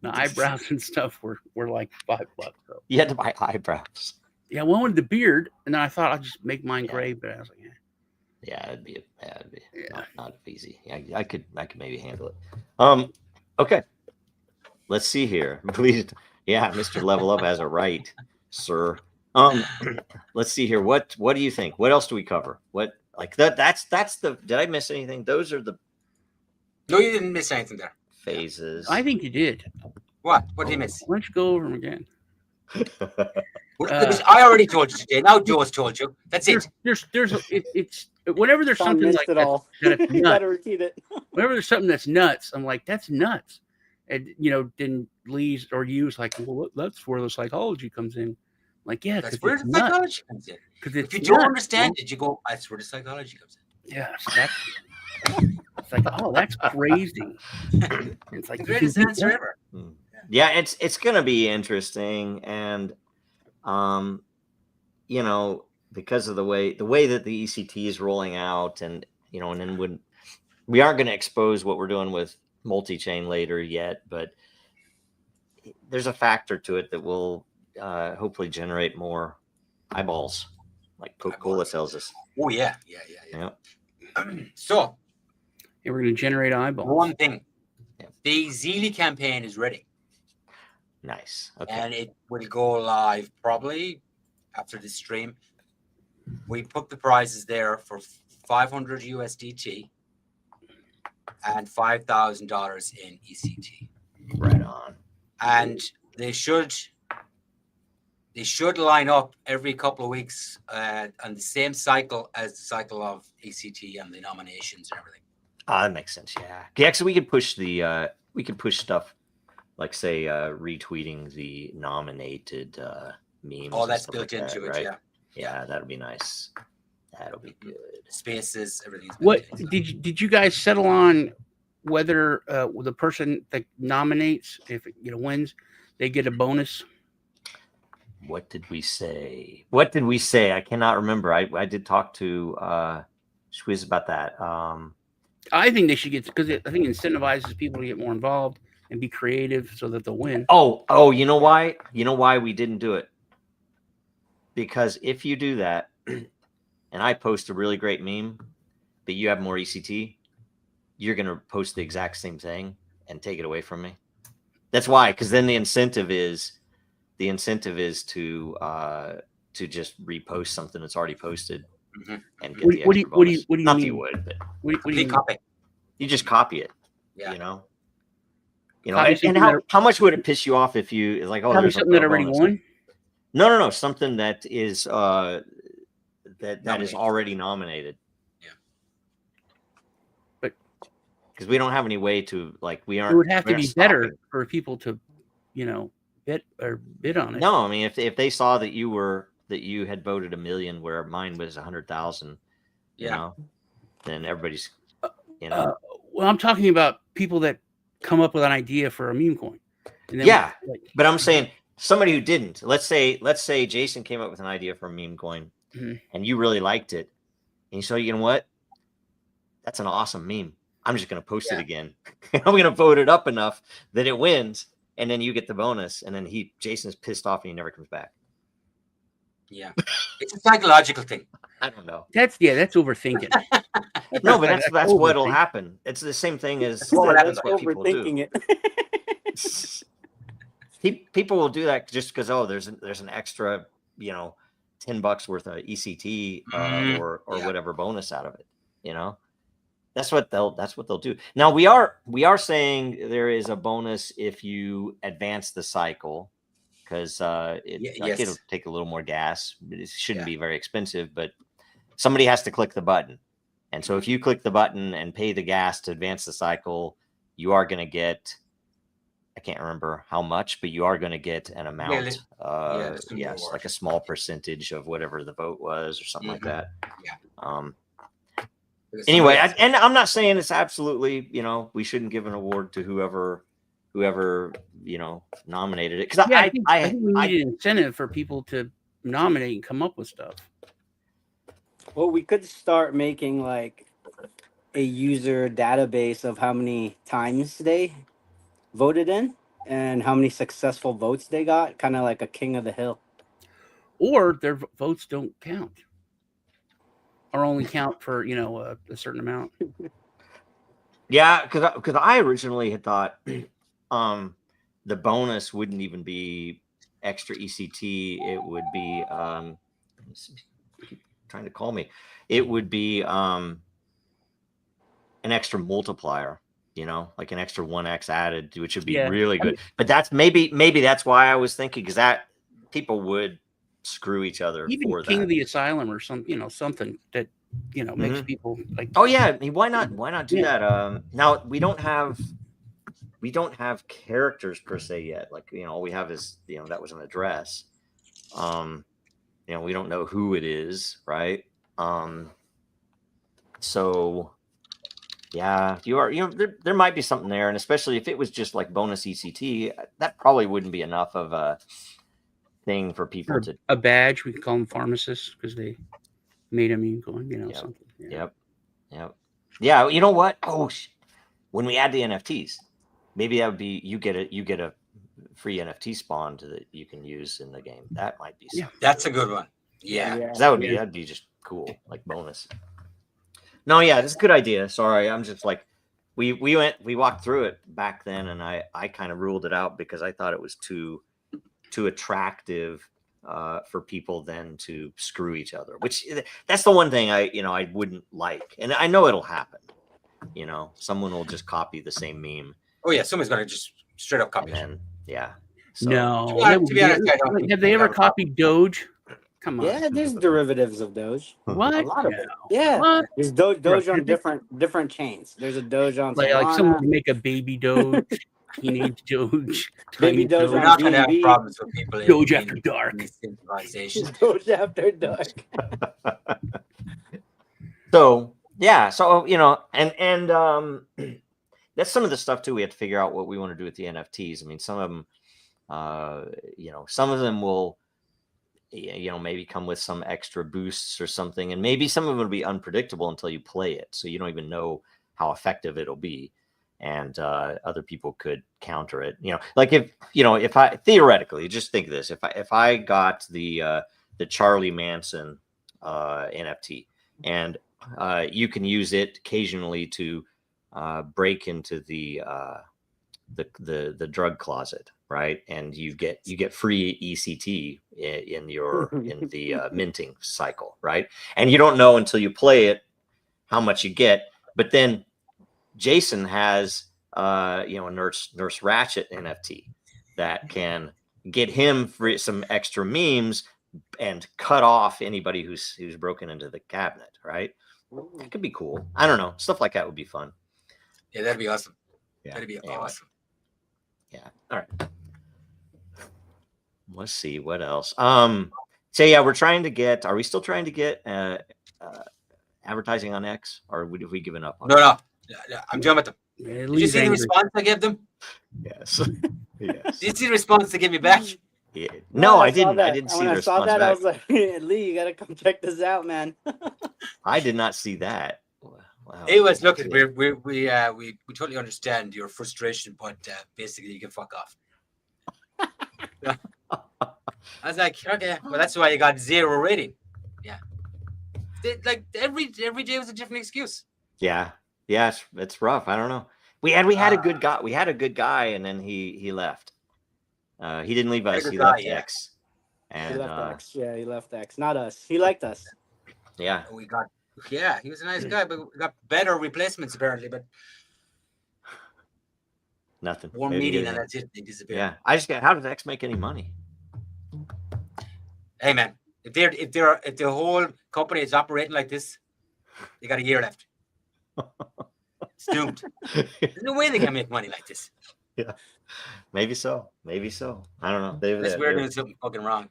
the eyebrows and stuff were like $5. So You had to buy eyebrows. yeah, I wanted the beard, and then I thought I'd just make mine gray, but I was like, Yeah, it'd be yeah. not easy. Yeah, I could maybe handle it. Okay. Let's see here. Please, yeah, Mr. Level Up has a right, sir. Let's see here. What do you think? What else do we cover? What like that? That's the. Did I miss anything? Those are the No, you didn't miss anything there. phases. I think you did. What? What did you miss? Why don't you go over them again? I already told you today. Now Joe's told you. That's it. It's whenever there's Sean something missed like it that, all. that's You nuts. gotta repeat it. Whenever there's something that's nuts, I'm like, that's nuts. And then Lee's or you's like, well, that's where the psychology comes in. I'm like, yeah, That's where the psychology comes in. Because if you don't understand it, you go, that's where the psychology comes in. Yeah, it's like, oh, that's crazy. It's like the greatest answer ever. Yeah, it's gonna be interesting, and because of the way that the ECT is rolling out, and and then when we aren't going to expose what we're doing with multi-chain later yet, but there's a factor to it that will hopefully generate more eyeballs, like Coca-Cola tells us. Oh yeah. So we're going to generate eyeballs. One thing, the Zeely campaign is ready. Nice. Okay. And it will go live probably after this stream. We put the prizes there for 500 USDT and $5,000 in ECT. Right on. And they should line up every couple of weeks on the same cycle as the cycle of ECT and the nominations and everything. That makes sense. Yeah. So we could push stuff like, say, retweeting the nominated memes. Oh, that's built into it, right? yeah. Yeah, that'll be nice. That'll be good. Spaces, everything's built into. Did you guys settle on whether the person that nominates, if it wins, they get a bonus? What did we say? I cannot remember. I did talk to Schwiz about that. I think they should get, because I think it incentivizes people to get more involved and be creative so that they'll win. Oh, you know why? You know why we didn't do it? Because if you do that, and I post a really great meme, but you have more ECT, you're going to post the exact same thing and take it away from me. That's why, because then the incentive is to just repost something that's already posted and get the extra bonus. What do you Not mean? that you would, but what do you copy? You just copy it. Yeah. And how much would it piss you off if you like, oh, there's something that already won? No, something that is that is already nominated. Yeah. But because we don't have any way to, like, we aren't. It would have to be better for people to, bid on it. No, I mean, if they saw that you had voted 1 million where mine was 100,000, then everybody's, well, I'm talking about people that come up with an idea for a meme coin. And then but I'm saying somebody who didn't. Let's say Jason came up with an idea for a meme coin, and you really liked it, and you said, you know what? That's an awesome meme. I'm just going to post it again. I'm going to vote it up enough that it wins, and then you get the bonus, and then Jason's pissed off and he never comes back. Yeah, it's a psychological thing. I don't know. That's overthinking. No, but that's what'll happen. It's the same thing as that's what people do. People will do that just because there's an extra $10 worth of ECT or whatever bonus out of it. That's what they'll do. Now we are saying there is a bonus if you advance the cycle, because it'll take a little more gas. It shouldn't be very expensive, but somebody has to click the button. And so if you click the button and pay the gas to advance the cycle, you are going to get, I can't remember how much, but you are going to get an amount. Like a small percentage of whatever the vote was or something like that. Yeah. Anyway, and I'm not saying it's absolutely, we shouldn't give an award to whoever nominated it, because I think we need an incentive for people to nominate and come up with stuff. Well, we could start making like a user database of how many times they voted in, and how many successful votes they got, kind of like a king of the hill. Or their votes don't count, or only count for a certain amount. Yeah, because I originally had thought the bonus wouldn't even be extra ECT. It would be keep trying to call me. It would be an extra multiplier, like an extra 1x added, which would be really good. But that's maybe that's why I was thinking, because that people would screw each other Even for King that. of the Asylum or something that makes people like. Oh yeah, I mean, why not do that? Now we don't have characters per se yet. Like, all we have is that was an address. We don't know who it is, right? So yeah, there might be something there, and especially if it was just like bonus ECT, that probably wouldn't be enough of a thing for people to a badge. We could call them pharmacists because they made them going, Yep. something. Yeah. Yep. Yeah. You know what? Oh, when we add the NFTs, maybe that would be you get a free NFT spawn that you can use in the game. That might be something. That's a good one. Yeah. That'd be just cool, like bonus. No, yeah, that's a good idea. Sorry, I'm just like we walked through it back then, and I kind of ruled it out because I thought it was too attractive for people then to screw each other. Which that's the one thing I wouldn't like, and I know it'll happen. Someone will just copy the same meme. Oh yeah, somebody's gonna just straight up copy it. Yeah. So, no. To be honest, I don't think have they ever copied Doge? Come on. Yeah, there's derivatives of Doge. What? A lot of it. Yeah. What? There's Doge on different chains. There's a Doge on like someone can make a baby Doge, teenage Doge, baby Doge. We're not gonna have problems with people. Doge after dark. Doge after dark. So yeah, and that's some of the stuff too. We have to figure out what we want to do with the NFTs. I mean, some of them, some of them will, maybe come with some extra boosts or something, and maybe some of them will be unpredictable until you play it, so you don't even know how effective it'll be, and other people could counter it. Like if I theoretically just think this, if I got the Charlie Manson NFT, and you can use it occasionally to break into the drug closet, right? And you get free ECT in the minting cycle, right? And you don't know until you play it how much you get. But then Jason has a Nurse Ratchet NFT that can get him for some extra memes and cut off anybody who's broken into the cabinet, right? That could be cool. I don't know. Stuff like that would be fun. Yeah, that'd be awesome. Yeah. That'd be awesome. Yeah. All right. Let's see what else. So yeah, we're trying to get. Are we still trying to get advertising on X, or have we given up on it? No. I'm done with them. Did you see the response I gave them? Yes. Yes. Did you see the response they gave me back? Yeah. No, I didn't. I didn't see the response I saw that, back. I was like, Lee, you gotta come check this out, man. I did not see that. Wow. It was look. We totally understand your frustration, but basically you can fuck off. I was like, okay, well that's why you got 0 rating. Yeah, like every day was a different excuse. Yeah, it's rough. I don't know. We had a good guy. We had a good guy, and then he left. He didn't leave us. He left X. And he left X. Yeah, he left X. Not us. He liked us. Yeah. Yeah, he was a nice guy, but we got better replacements apparently. But nothing. One meeting and that's it. They disappeared. Yeah, I just got. How does X make any money? Hey man, if the whole company is operating like this, they got a year left. It's doomed. There's no way they can make money like this. Yeah, maybe so. I don't know. Unless we're doing something fucking wrong.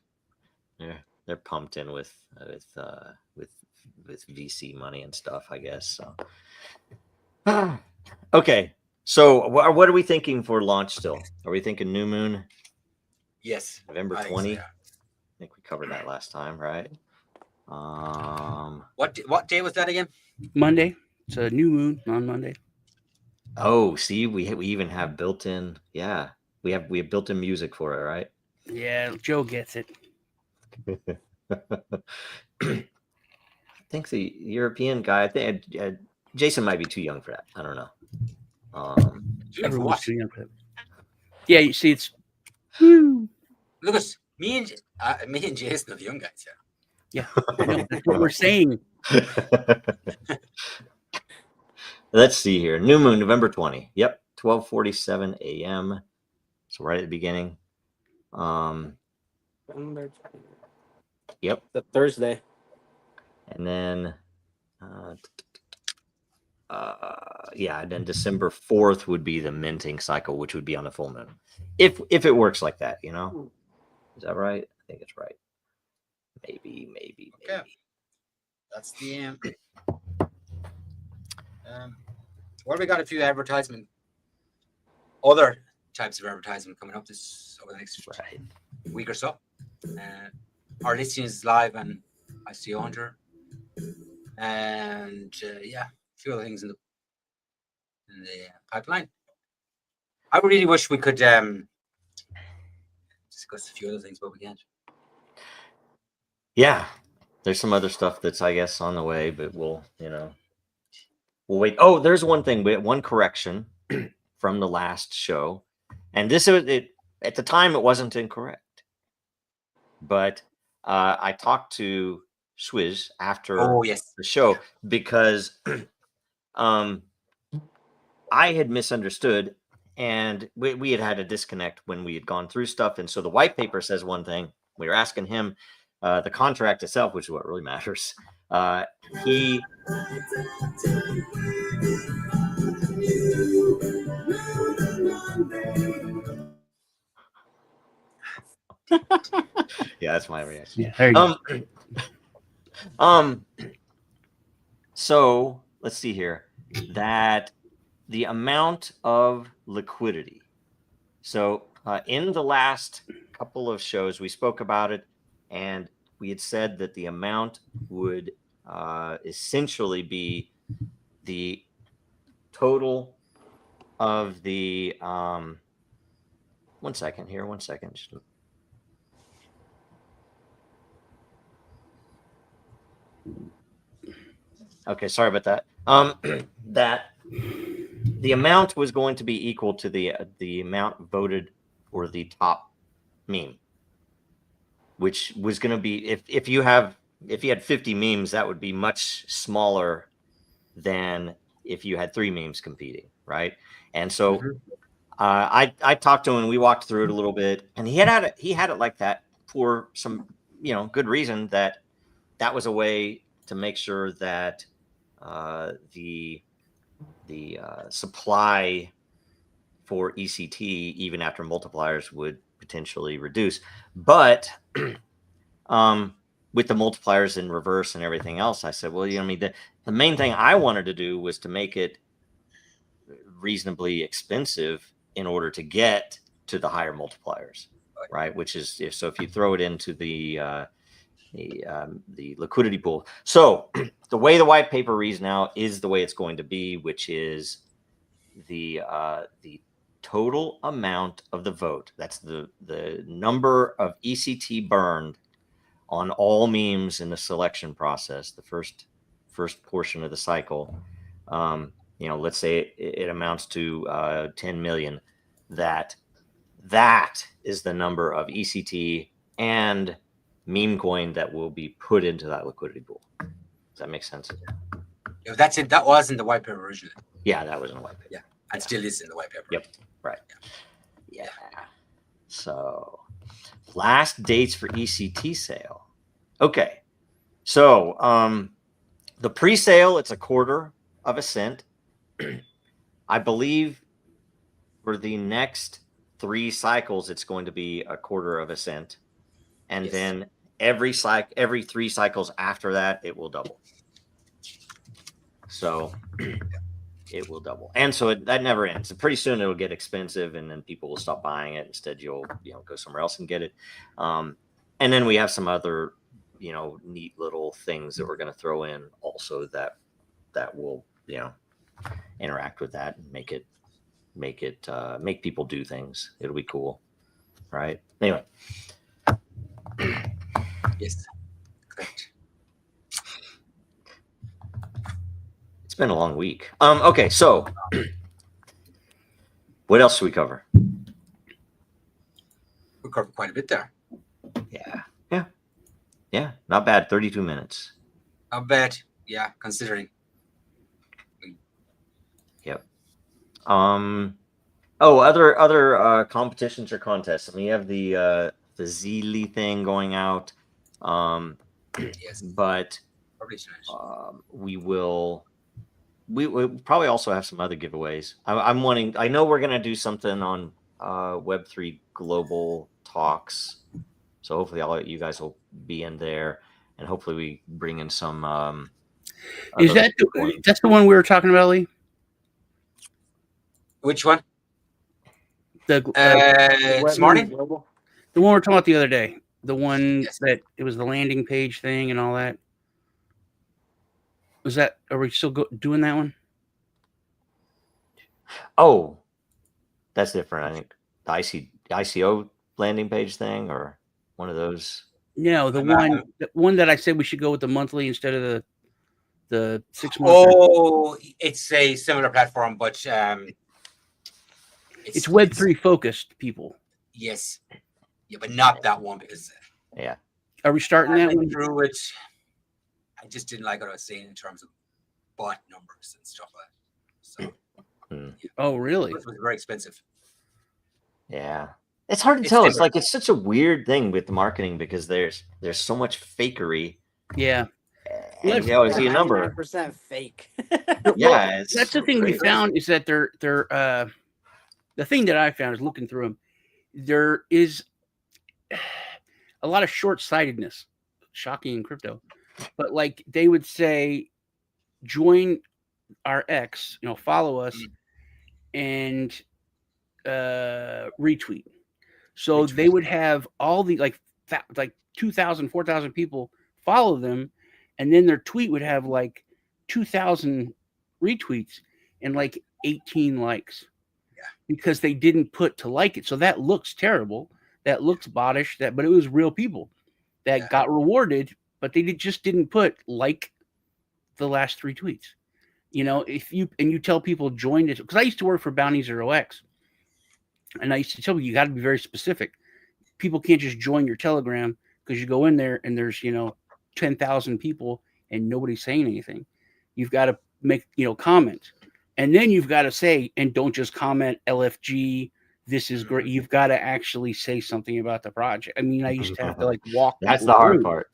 Yeah, they're pumped in with VC money and stuff, I guess. So, okay. So, what are we thinking for launch? Still, are we thinking New Moon? Yes, November 20. I think we covered that last time, right? What day was that again? Monday. It's a new moon on Monday. Oh, see, we even have built in. Yeah, We have built-in music for it, right? Yeah, Joe gets it. I think the European guy. I think Jason might be too young for that. I don't know. Everyone's What? too young for that. Yeah, you see, it's woo. Look at me and Jason are the young guys. Yeah, I know. That's what we're saying. Let's see here. New moon, November 20. Yep, 12:47 a.m. So right at the beginning. Yep. The Thursday. And then, yeah, and then December 4th would be the minting cycle, which would be on the full moon. If it works like that, you know? Is that right? I think it's right. Maybe. Okay. That's the what have we got? A few other types of advertisement coming up this over the next week or so. Our listing is live on ICO Hunter, and yeah, a few other things in the pipeline. I really wish we could discuss a few other things, but we can't. Yeah, there's some other stuff that's, I guess, on the way, but we'll wait. Oh, there's one thing. We had one correction from the last show, and this at the time it wasn't incorrect, but I talked to Swizz after the show because I had misunderstood, and we had a disconnect when we had gone through stuff, and so the white paper says one thing. We were asking him the contract itself, which is what really matters. He yeah, that's my reaction. Yeah, there you go. So let's see here. That the amount of liquidity. So in the last couple of shows, we spoke about it, and we had said that the amount would essentially be the total of the one second. Okay, sorry about that. That the amount was going to be equal to the amount voted for the top meme, which was going to be if you had 50 memes, that would be much smaller than if you had 3 memes competing, right? And so I talked to him and we walked through it a little bit, and he had it like that for some good reason, that was a way to make sure that the supply for ECT, even after multipliers, would potentially reduce. But with the multipliers in reverse and everything else, I said, well, the main thing I wanted to do was to make it reasonably expensive in order to get to the higher multipliers, right? Which is, so if you throw it into the liquidity pool. So the way the white paper reads now is the way it's going to be, which is the total amount of the vote. That's the number of ECT burned on all memes in the selection process, the first portion of the cycle. Let's say it amounts to 10 million. That is the number of ECT and meme coin that will be put into that liquidity pool. Does that make sense? Yeah, that's it. That was in the white paper originally. Yeah, that was in the white paper. Yeah, and still is in the white paper. Yep. Right. Yeah. So last dates for ECT sale. Okay. So the pre-sale, it's 1/4 cent. I believe for the next 3 cycles, it's going to be 1/4 cent. And then every 3 cycles after that, it will double. So it will double. And so that never ends. So pretty soon it'll get expensive, and then people will stop buying it. Instead, you'll go somewhere else and get it. And then we have some other neat little things that we're going to throw in also that will interact with that and make it make it make people do things. It'll be cool, right? Anyway. Yes, correct. It's been a long week. Okay, so what else should we cover? We covered quite a bit there. Yeah, not bad. 32 minutes. I bet. Yeah, considering. Yep. Other competitions or contests. And we have the Zeely thing going out. Yes. But Probably nice. we probably also have some other giveaways. I know we're gonna do something on Web3 global talks. So hopefully you guys will be in there, and hopefully we bring in some. Is that's the one we were talking about, Lee? Which one? This morning? The one we were talking about the other day. The one that it was the landing page thing and all that. Was that? Are we still doing that one? Oh, that's different. I think the ICO landing page thing, or one of those. No, the one that I said we should go with the monthly instead of the 6 months. Oh, it's a similar platform, but it's Web3 focused people. Yes, yeah, but not that one because. Yeah. Are we starting that one? Through it, I just didn't like what I was saying in terms of bot numbers and stuff like that. So. Yeah. Oh, really? It was very expensive. Yeah. It's hard to tell. It's like it's such a weird thing with marketing because there's so much fakery. Yeah. And you always see a number. 99% fake. Yeah, that's the thing we found is that they're the thing that I found is looking through them. There is a lot of short-sightedness, shocking in crypto. But like they would say, join our X, follow us, and retweet. So they would have all the like 2,000, 4,000 people follow them, and then their tweet would have like 2,000 retweets and like 18 likes. Yeah. Because they didn't put to like it. So that looks terrible. That looks bottish. But it was real people that got rewarded, but they just didn't put like the last 3 tweets. If you tell people join it, because I used to work for Bounty 0x. And I used to tell people, you got to be very specific. People can't just join your Telegram because you go in there and there's, 10,000 people and nobody's saying anything. You've got to make, comments. And then you've got to say, and don't just comment LFG, this is great. You've got to actually say something about the project. I mean, I used to have to walk. That's the hard part.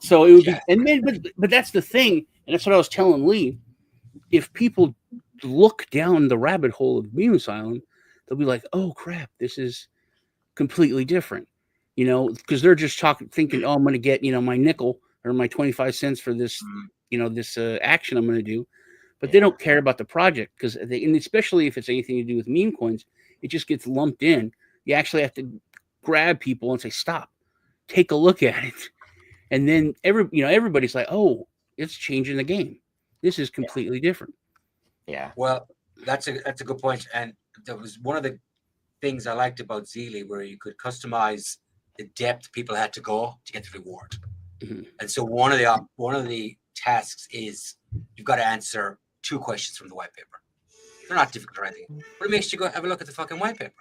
So it would be, and then, but that's the thing. And that's what I was telling Lee. If people look down the rabbit hole of Meme Asylum, they'll be like, oh crap, this is completely different, because they're just thinking, oh, I'm going to get, my nickel or my 25 cents for this, this action I'm going to do. But they don't care about the project because and especially if it's anything to do with meme coins, it just gets lumped in. You actually have to grab people and say, stop, take a look at it. And then everybody's like, oh, it's changing the game. This is completely different. Yeah. Well, that's a good point. And that was one of the things I liked about Zeely, where you could customize the depth people had to go to get the reward. Mm-hmm. And so one of the tasks is you've got to answer 2 questions from the white paper. They're not difficult or anything, but it makes you go have a look at the fucking white paper.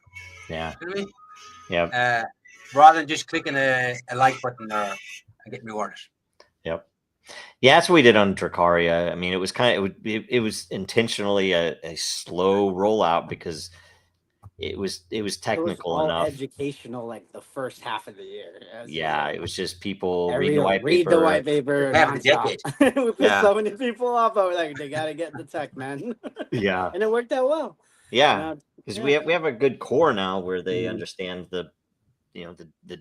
Yeah. You know what I mean? Yeah. Rather than just clicking a like button and getting rewarded. Yep. Yeah, that's what we did on Dracaria. I mean, it was it was intentionally a slow rollout because it was technical enough. Educational, like the first half of the year. It was just people read the white paper. We put so many people off. I was like, they gotta get the tech, man. Yeah, and it worked out well. Yeah, because we have a good core now where they understand the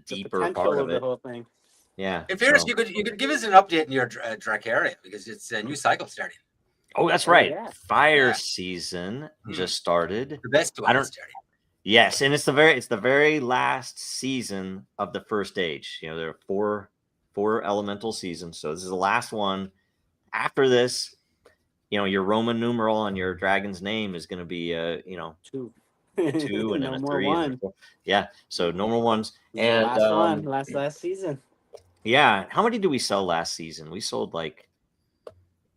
deeper part of it. The whole thing. Yeah. In fairness, you could give us an update in your Dracaria because it's a new cycle starting. Oh, that's right. Yeah. Fire season just started. The best one starting. Yes, and it's the very last season of the first age. There are four elemental seasons, so this is the last one. After this, your Roman numeral on your dragon's name is going to be 2. 2 and then No a more 3 and then a 1. 4. Yeah, so normal ones. The And last one, last season. yeah, how many did we sell last season? We sold like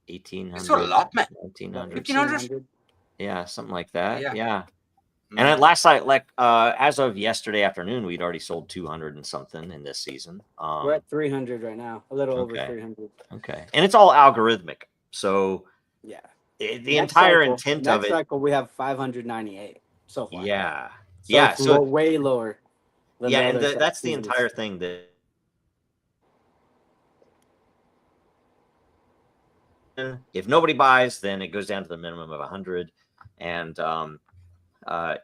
We 1,800. sold a lot, man. 1,900. 1,500. Yeah, something like that. Yeah. Yeah. Mm. And at last night, like as of yesterday afternoon, we'd already sold 200 and something in this season. We're at 300 right now, a little over okay. 300. Okay, and it's all algorithmic. So Yeah, the entire intent of next it. cycle we have 598 so far. Yeah, So yeah. it's So way lower. Than yeah, the and other that's the seasons. entire thing that. If nobody buys, then it goes down to the minimum of 100, and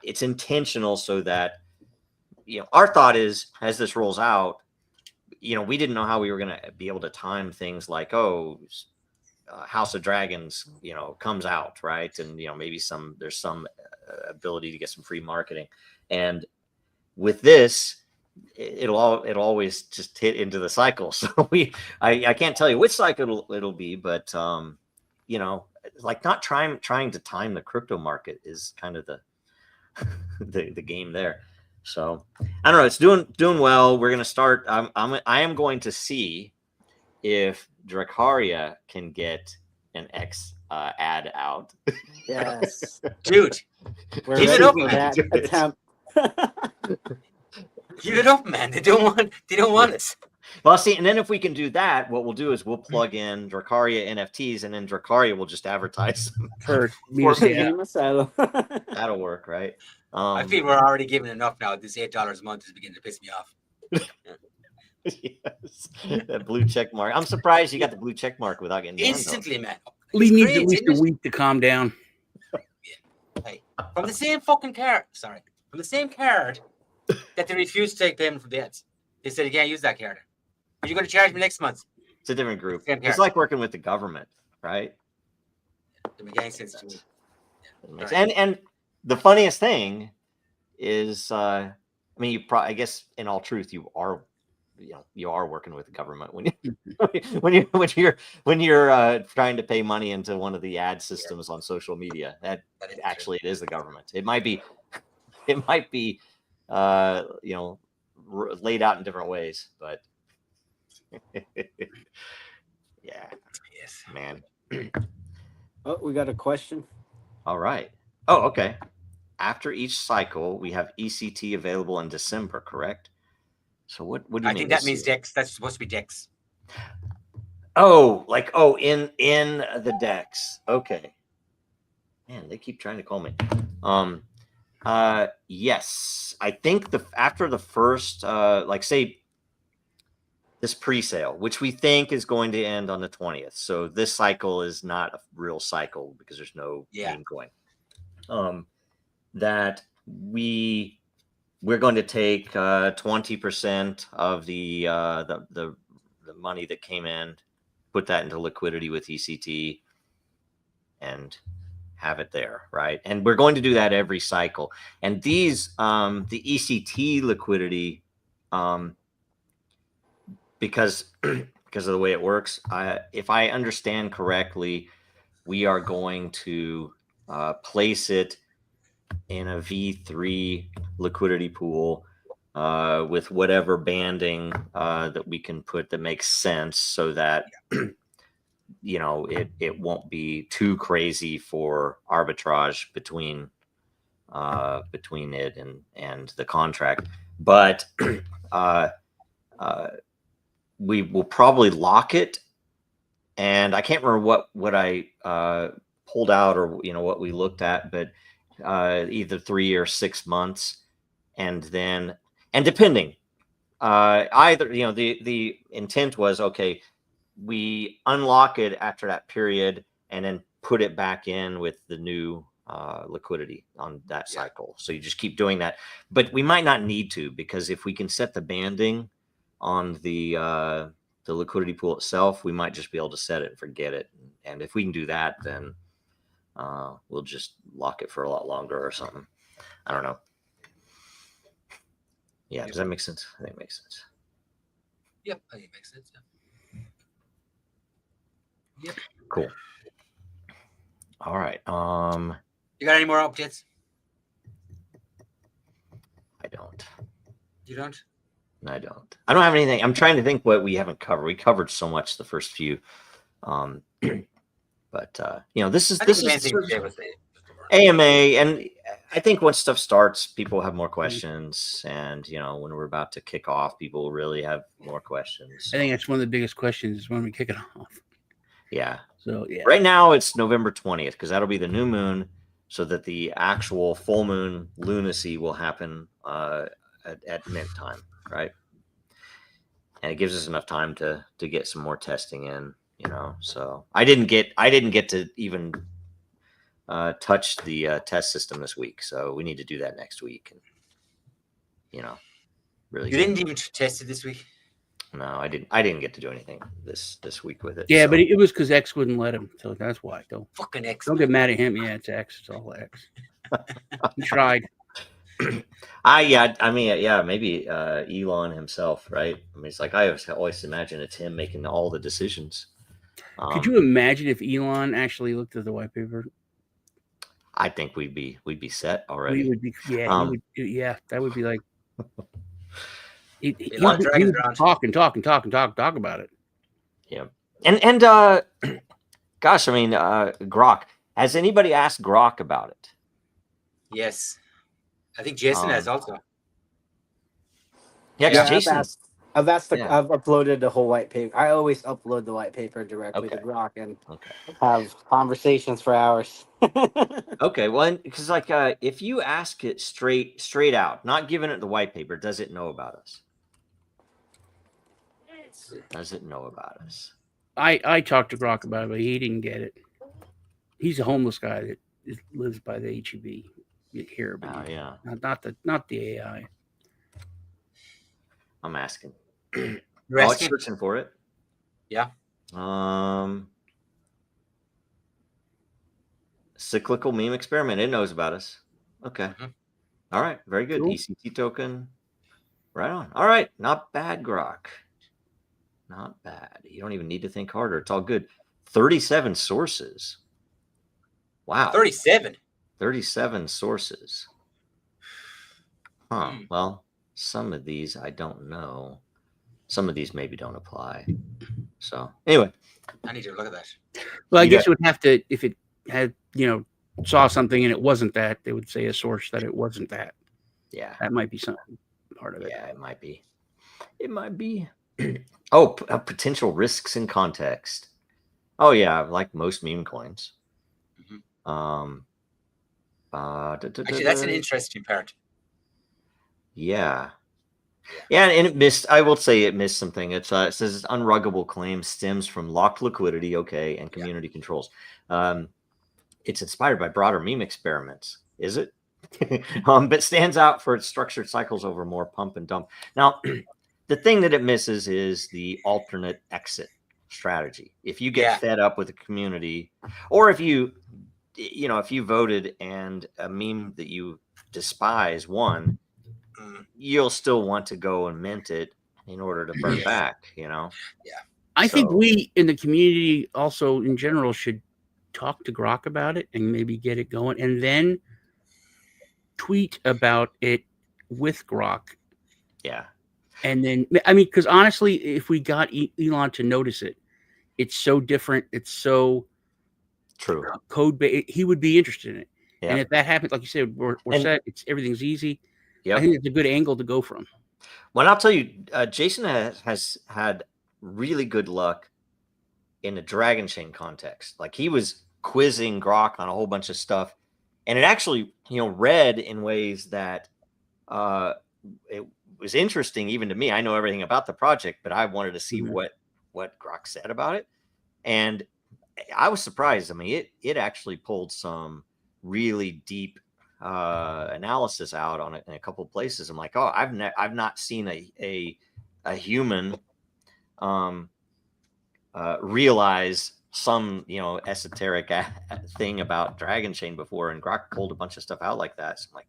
it's intentional so that our thought is as this rolls out, we didn't know how we were going to be able to time things like House of Dragons, comes out, right, and maybe there's some ability to get some free marketing, and with this. It'll always just hit into the cycle. So I can't tell you which cycle it'll be, but like not trying to time the crypto market is kind of the game there. So I don't know. It's doing well. We're gonna start. I am going to see if Dracaria can get an X ad out. Yes, dude, we're give it ready up, for man. that attempt. Give it up, man. They don't want us. Well, see, and then if we can do that, what we'll do is we'll plug in Dracaria NFTs, and then Dracaria will just advertise them For Game Asylum. That'll work, right? I feel we're already giving enough now. This $8 a month is beginning to piss me off. Yes, that blue check mark. I'm surprised you got the blue check mark without getting Instantly, man. Lee needs at least a week to calm down. Hey, from the same fucking card. Sorry, from the same card that they refused to take payment from the ads. They said you can't use that card. But you're going to charge me next month. It's a different group. Same It's card. like working with the government, right? It makes any sense to me. And the funniest thing is, I mean, I guess in all truth, you are working with the government when you're trying to pay money into one of the ad systems on social media. That actually true. It is the government. It might be laid out in different ways, but yeah, yes, man. Oh, we got a question. All right. Oh, okay. After each cycle, we have ECT available in December, correct? So what do you mean? I think that means DEX. That's supposed to be DEX. Oh, in the DEX. Okay. Man, they keep trying to call me. Yes. I think after the first say this pre-sale, which we think is going to end on the 20th. So this cycle is not a real cycle because there's no game going. That we're going to take 20% of the money that came in, put that into liquidity with ECT, and have it there, right? And we're going to do that every cycle. And these the ECT liquidity, because of the way it works, if I understand correctly, we are going to place it in a V3 liquidity pool with whatever banding that we can put that makes sense, so that it won't be too crazy for arbitrage between it and the contract. But we will probably lock it, and I can't remember what I pulled out or what we looked at, but either 3 or 6 months, and depending either the intent was, okay, we unlock it after that period and then put it back in with the new liquidity on that cycle. So you just keep doing that, but we might not need to, because if we can set the banding on the liquidity pool itself, we might just be able to set it and forget it. And if we can do that, then we'll just lock it for a lot longer or something. I don't know. Yeah, does that make sense? I think it makes sense. Yep, I think it makes sense. Yeah. Yep. Cool. All right. You got any more updates? I don't. You don't? I don't. I don't have anything. I'm trying to think what we haven't covered. We covered so much the first few. But this is the AMA, and I think once stuff starts, people have more questions, and when we're about to kick off, people will really have more questions. I think that's one of the biggest questions is when we kick it off. Yeah. So yeah. Right now it's November 20th because that'll be the new moon, so that the actual full moon lunacy will happen at mint time, right? And it gives us enough time to get some more testing in. So I didn't get to even touch the test system this week, so we need to do that next week. And really, you didn't even test it this week. No, I didn't get to do anything this week with it. Yeah, but it was because X wouldn't let him, so that's why. Don't fucking X. Don't get mad at him. Yeah, it's X. It's all X. He tried. Maybe Elon himself, right? I mean, it's like I always imagine it's him making all the decisions. Could you imagine if Elon actually looked at the white paper? I think we'd be set already. We would be, that would be like he would talk about it. Yeah, and gosh, I mean, Grok. Has anybody asked Grok about it? Yes, I think Jason has also. Yeah, Jason. I've uploaded the whole white paper. I always upload the white paper directly to Grok and have conversations for hours. Okay, well, because if you ask it straight out, not giving it the white paper, does it know about us? Does it know about us? I talked to Grok about it, but he didn't get it. He's a homeless guy that lives by the HEB here, but not the AI. I'm asking. It's searching for it. Yeah. Cyclical meme experiment. It knows about us. Okay. Mm-hmm. All right. Very good. Cool. ECT token. Right on. All right. Not bad, Grok. Not bad. You don't even need to think harder. It's all good. 37 sources. Wow. 37. 37 sources. Huh. Well, some of these I don't know. Some of these maybe don't apply. So anyway, I need to look at that. Well, I guess it would have to, if it had, saw something and it wasn't that, they would say a source that it wasn't that. Yeah. That might be something part of it. Yeah, it might be. It might be. Potential risks in context. Oh yeah, like most meme coins. Mm-hmm. Actually, that's an interesting part. Yeah. Yeah, and it missed. I will say it missed something. It says unruggable claim stems from locked liquidity, and community controls. It's inspired by broader meme experiments. Is it? But stands out for its structured cycles over more pump and dump. Now, the thing that it misses is the alternate exit strategy. If you get fed up with the community, or if you voted and a meme that you despise won, you'll still want to go and mint it in order to burn back, Yeah. I think we in the community also in general should talk to Grok about it and maybe get it going and then tweet about it with Grok. Yeah. And then, I mean, because honestly, if we got Elon to notice it, it's so different. It's so true. Code-based. He would be interested in it. Yep. And if that happens, like you said, we're set. Everything's easy. Yep. I think it's a good angle to go from. Well, I'll tell you, Jason has had really good luck in the Dragon Chain context. Like he was quizzing Grok on a whole bunch of stuff, and it actually, read in ways that it was interesting even to me. I know everything about the project, but I wanted to see what Grok said about it, and I was surprised. I mean, it actually pulled some really deep analysis out in a couple of places. I'm like, I've not seen a human realize some esoteric thing about Dragon Chain before, and Grok pulled a bunch of stuff out like that. So I'm like,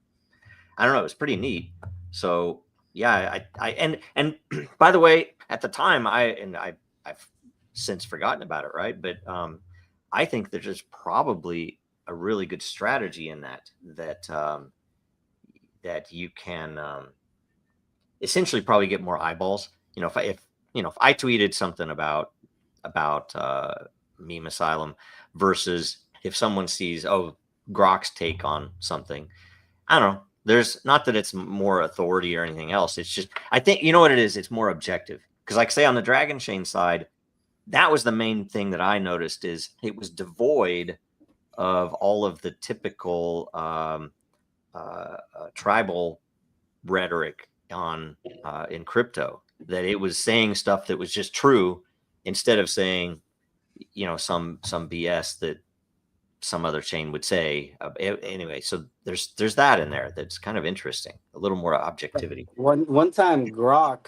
I don't know, it was pretty neat. So yeah, and by the way, at the time I've since forgotten about it, right? But I think there's probably a really good strategy in that you can essentially probably get more eyeballs. If I tweeted something about Meme Asylum versus if someone sees Grok's take on something, I don't know. There's not that it's more authority or anything else. It's just, I think, you know what it is? It's more objective. Because like say on the Dragon Chain side, that was the main thing that I noticed is it was devoid of all of the typical tribal rhetoric on in crypto, that it was saying stuff that was just true instead of saying, some BS that some other chain would say. Anyway, so there's that in there that's kind of interesting, a little more objectivity. One time Grok,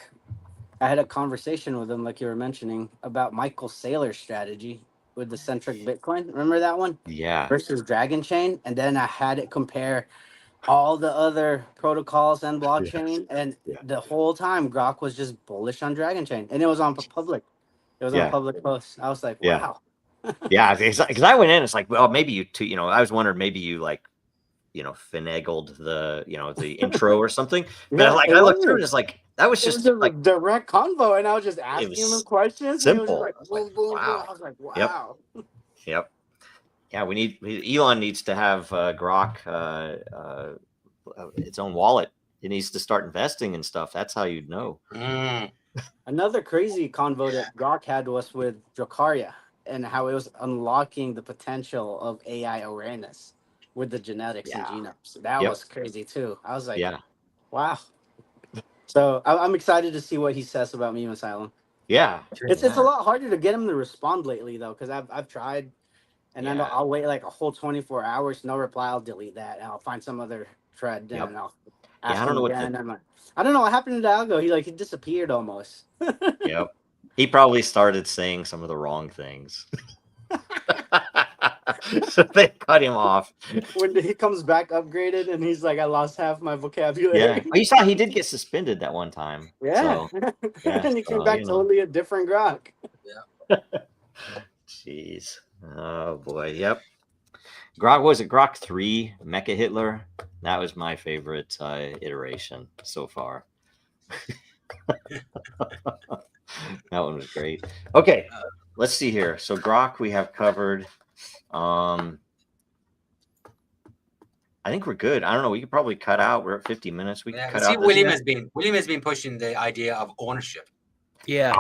I had a conversation with him, like you were mentioning, about Michael Saylor's strategy with the centric Bitcoin. Remember that one? Yeah. Versus Dragon Chain. And then I had it compare all the other protocols and blockchain. And the whole time Grok was just bullish on Dragon Chain. And it was on public. It was on public post. I was like, wow. Yeah, because I went in, it's like, well, maybe I was wondering, maybe you finagled the intro or something. But I looked through and it's like, that was just like direct convo, and I was just asking him questions. Simple. And he was like, boom, boom, boom. I was like, wow. Yep. Yeah, Elon needs to have Grok its own wallet. It needs to start investing in stuff. That's how you'd know. Another crazy convo that Grok had was with Dracaria, and how it was unlocking the potential of AI awareness with the genetics and genomes. That was crazy too. I was like, wow. So I'm excited to see what he says about Meme Asylum. Yeah. It's a lot harder to get him to respond lately though, because I've tried, and then I'll wait like a whole 24 hours, no reply, I'll delete that, and I'll find some other thread, and I'll ask him again. I don't know what happened to Algo. He disappeared almost. Yep. He probably started saying some of the wrong things. So they cut him off. When he comes back upgraded and he's like, I lost half my vocabulary. Yeah. Oh, you saw he did get suspended that one time. Yeah. So, and he came back totally a different Grok. Yeah. Jeez. Oh boy. Yep. Grok, was it Grok 3, Mecha Hitler? That was my favorite iteration so far. That one was great. Okay, let's see here. So Grok we have covered. I think we're good. I don't know. We could probably cut out. We're at 50 minutes. We can cut out. William has been pushing the idea of ownership. Yeah.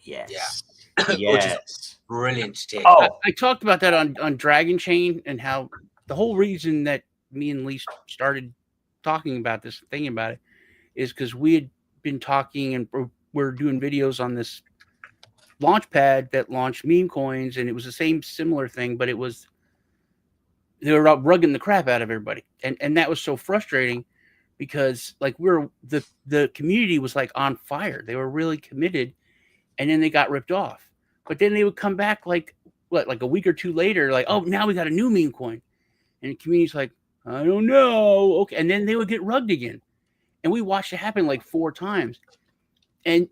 Yes. Yeah. Yes. Which is brilliant take. I talked about that on Dragon Chain, and how the whole reason that me and Lee started talking about this, thinking about it, is because we had been talking and we're doing videos on this launch pad that launched meme coins, and it was the same similar thing, but they were out rugging the crap out of everybody, and that was so frustrating, because like the community was like on fire. They were really committed, and then they got ripped off. But then they would come back like a week or two later, like, oh, now we got a new meme coin, and the community's like, I don't know, okay, and then they would get rugged again, and we watched it happen like 4 times. And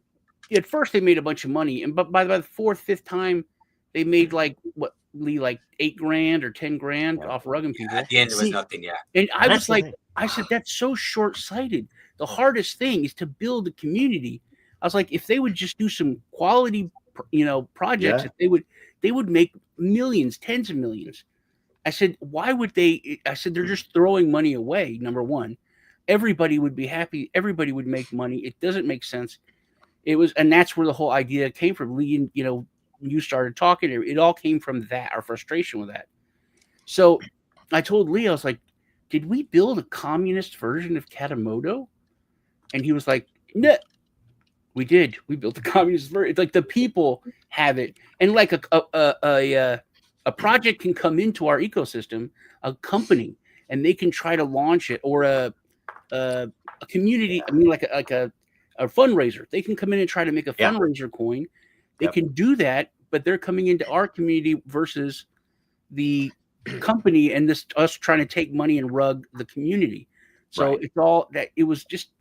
at first they made a bunch of money, but by the 4th, 5th time, they made like $8,000 or $10,000 off rugging people. At the end, there was nothing. Yeah. And I was like, I said, that's so short-sighted. The hardest thing is to build a community. I was like, if they would just do some quality, projects, they would make millions, tens of millions. I said, why would they? I said, they're just throwing money away. Number one, everybody would be happy. Everybody would make money. It doesn't make sense. And that's where the whole idea came from. Lee, you started talking. It all came from that, our frustration with that. So I told Lee, I was like, did we build a communist version of Katamoto? And he was like, no, we did. We built a communist version. It's like the people have it. And like a project can come into our ecosystem, a company, and they can try to launch it, or a community. I mean, like a fundraiser. They can come in and try to make a fundraiser coin. They can do that, but they're coming into our community versus the company, and us trying to take money and rug the community. So it's all that. It was just,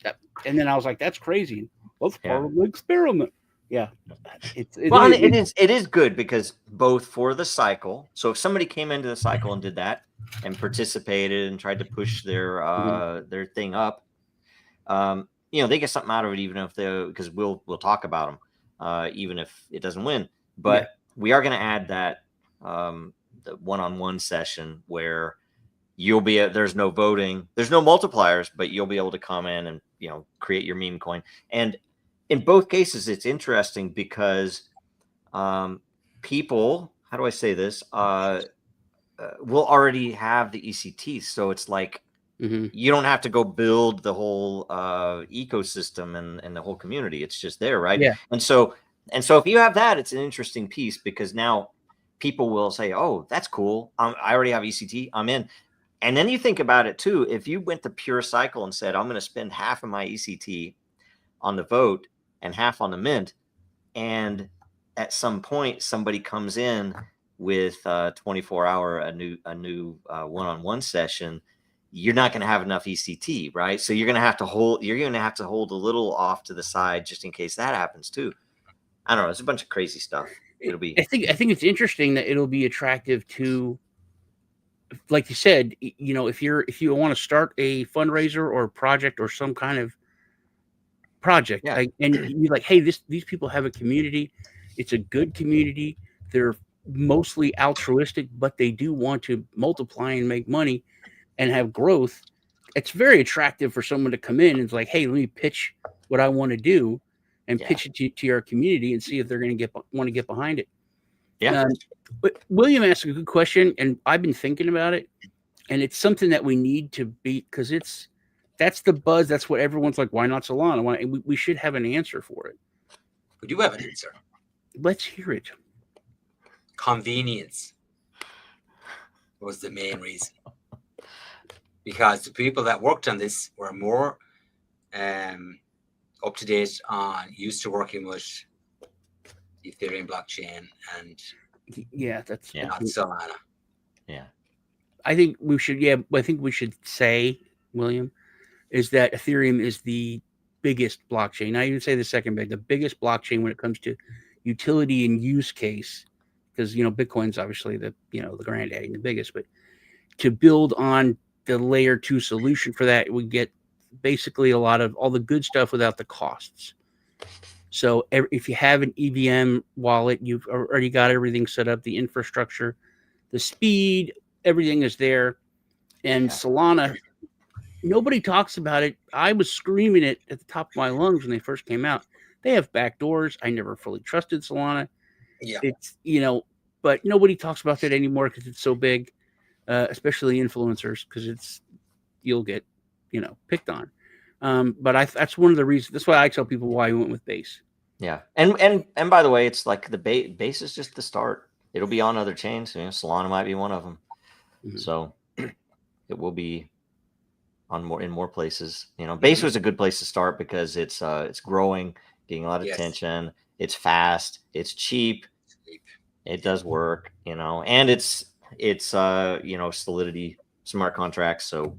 and then I was like, that's crazy. Let's part of the experiment. Yeah. It is good, because both for the cycle. So if somebody came into the cycle and did that, and participated and tried to push their their thing up, they get something out of it, even if because we'll talk about them, even if it doesn't win. But we are going to add that the one-on-one session where you'll be there's no voting, there's no multipliers, but you'll be able to come in and create your meme coin. And in both cases, it's interesting because people, how do I say this, will already have the ECT, so it's like you don't have to go build the whole ecosystem and the whole community. It's just there, right? Yeah. And so if you have that, it's an interesting piece, because now people will say, oh, that's cool, I already have ECT, I'm in. And then you think about it too, if you went to pure cycle and said, I'm going to spend half of my ECT on the vote and half on the mint, and at some point somebody comes in with 24-hour a new one-on-one session, you're not going to have enough ECT, right? So you're going to have to hold a little off to the side just in case that happens too. I don't know, it's a bunch of crazy stuff. It'll be, I think it's interesting that it'll be attractive to, like you said, if you want to start a fundraiser or a project or some kind of project, and you're like, hey, these people have a community, it's a good community, they're mostly altruistic, but they do want to multiply and make money and have growth. It's very attractive for someone to come in and it's like, hey, let me pitch what I want to do and pitch it to your community and see if they're going to want to get behind it. But William asked a good question, and I've been thinking about it, and it's something that we need to be, because that's the buzz. That's what everyone's like. Why not Solana? We should have an answer for it. We do have an answer. Let's hear it. Convenience was the main reason, because the people that worked on this were more up to date on, used to working with the Ethereum blockchain, and not Solana. Yeah, I think we should. Yeah, I think we should say, William, is that Ethereum is the biggest blockchain. I even say the second big, the biggest blockchain when it comes to utility and use case, because Bitcoin's obviously the granddaddy and the biggest, but to build on the layer 2 solution for that, we get basically a lot of all the good stuff without the costs. So if you have an EVM wallet, you've already got everything set up, the infrastructure, the speed, everything is there. And Solana, nobody talks about it. I was screaming it at the top of my lungs when they first came out. They have backdoors. I never fully trusted Solana. Yeah. It's, but nobody talks about that anymore because it's so big, especially influencers, because you'll get, picked on. But that's one of the reasons. That's why I tell people why I went with Base. Yeah, and by the way, it's like the Base is just the start. It'll be on other chains. Solana might be one of them. Mm-hmm. So it will be on more places. Base was a good place to start because it's growing, getting a lot of attention. It's fast. It's cheap. It does work. And it's Solidity smart contracts. So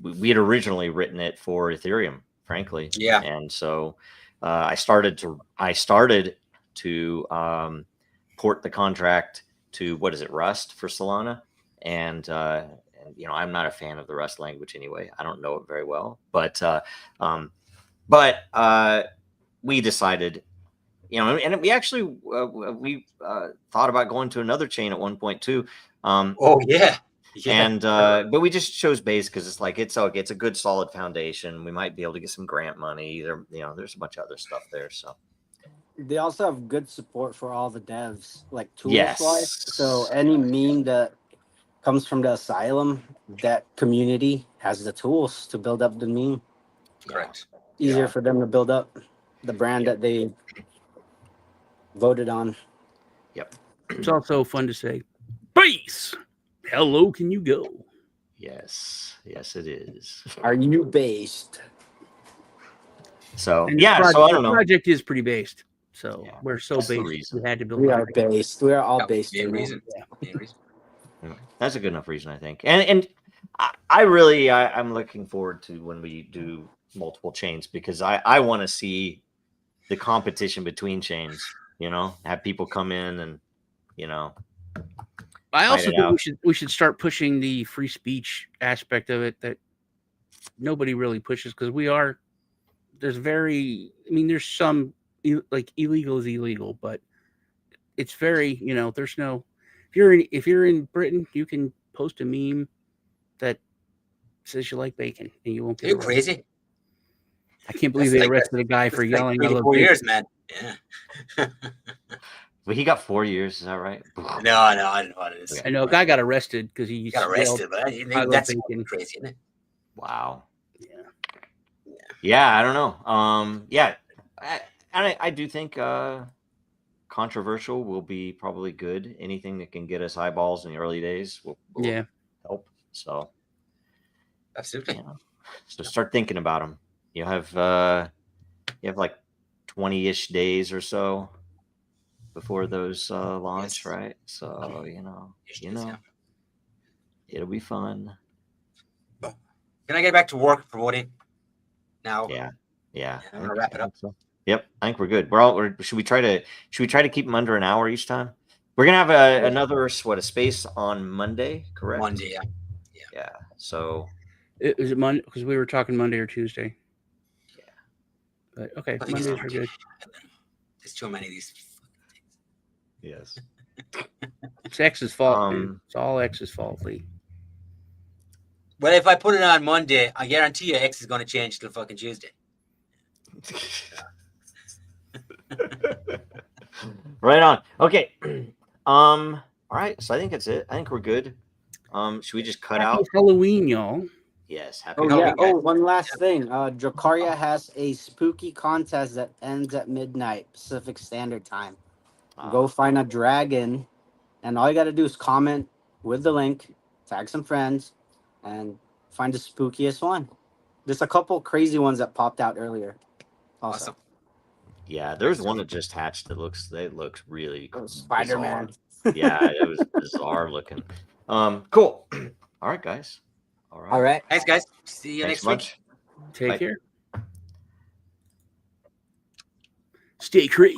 we had originally written it for Ethereum, frankly. Yeah. And so I started to port the contract to, what is it, Rust for Solana. And I'm not a fan of the Rust language anyway. I don't know it very well, but we decided, and we actually we thought about going to another chain at one point too. And but we just chose Base because it's like it's a good solid foundation. We might be able to get some grant money. There's a bunch of other stuff there. So they also have good support for all the devs, like tools wise. So any meme that comes from the Asylum, that community has the tools to build up the meme. Correct. Easier for them to build up the brand that they voted on. Yep. It's also fun to say, Base. How low can you go? Yes, it is. Are you based? So so I don't know. The project is pretty based. So we're so based. We had to build. We are based. We are all based. Main reason. That's a good enough reason, I think. And I'm looking forward to when we do multiple chains, because I want to see the competition between chains. Have people come in and I find also it think out. we should start pushing the free speech aspect of it that nobody really pushes because there's some like illegal is illegal, but it's very, there's no, if you're in Britain, you can post a meme that says you like bacon and you won't get You're arrested. crazy. I can't believe That's they like- arrested a guy for It's like yelling 3 I to love 4 bacon. years, man. Yeah. But he got 4 years. Is that right? No, I don't know what it is. I know a guy got arrested because he Got arrested, but love that's bacon. crazy, isn't it? Wow. Yeah. Yeah, I don't know. Yeah, I do think controversial will be probably good. Anything that can get us eyeballs in the early days will Yeah. help. So Absolutely. so start thinking about them. You have like 20-ish days or so before those launch, Yes. right? So Yeah. it'll be fun. Can I get back to work promoting now? Yeah. I'm gonna wrap it up. So. Yep, I think we're good. Should we try to keep them under an hour each time? We're gonna have another a space on Monday, correct? Monday, Yeah. So Is it Monday? Because we were talking Monday or Tuesday. Yeah. But okay, I think it's Mondays are good. There's too many of these fucking things. yes. It's X's fault, dude. It's all X's fault, Lee. Well, if I put it on Monday, I guarantee you X is going to change till fucking Tuesday. Right on. Okay. All right. So I think that's it. I think we're good. Should we just cut Happy out? Halloween, y'all. Yes. Happy. Oh Halloween, yeah. guys. Oh, one last thing. Jokaria has a spooky contest that ends at midnight Pacific Standard Time. Go find a dragon, and all you got to do is comment with the link, tag some friends, and find the spookiest one. There's a couple crazy ones that popped out earlier. Also. Awesome. Yeah, there's one that just hatched. It looks really Spider-Man. bizarre. Yeah, it was bizarre looking. Cool. All right, guys. All right. Thanks, guys. See you Thanks next week. much. Take Bye. care. Stay crazy.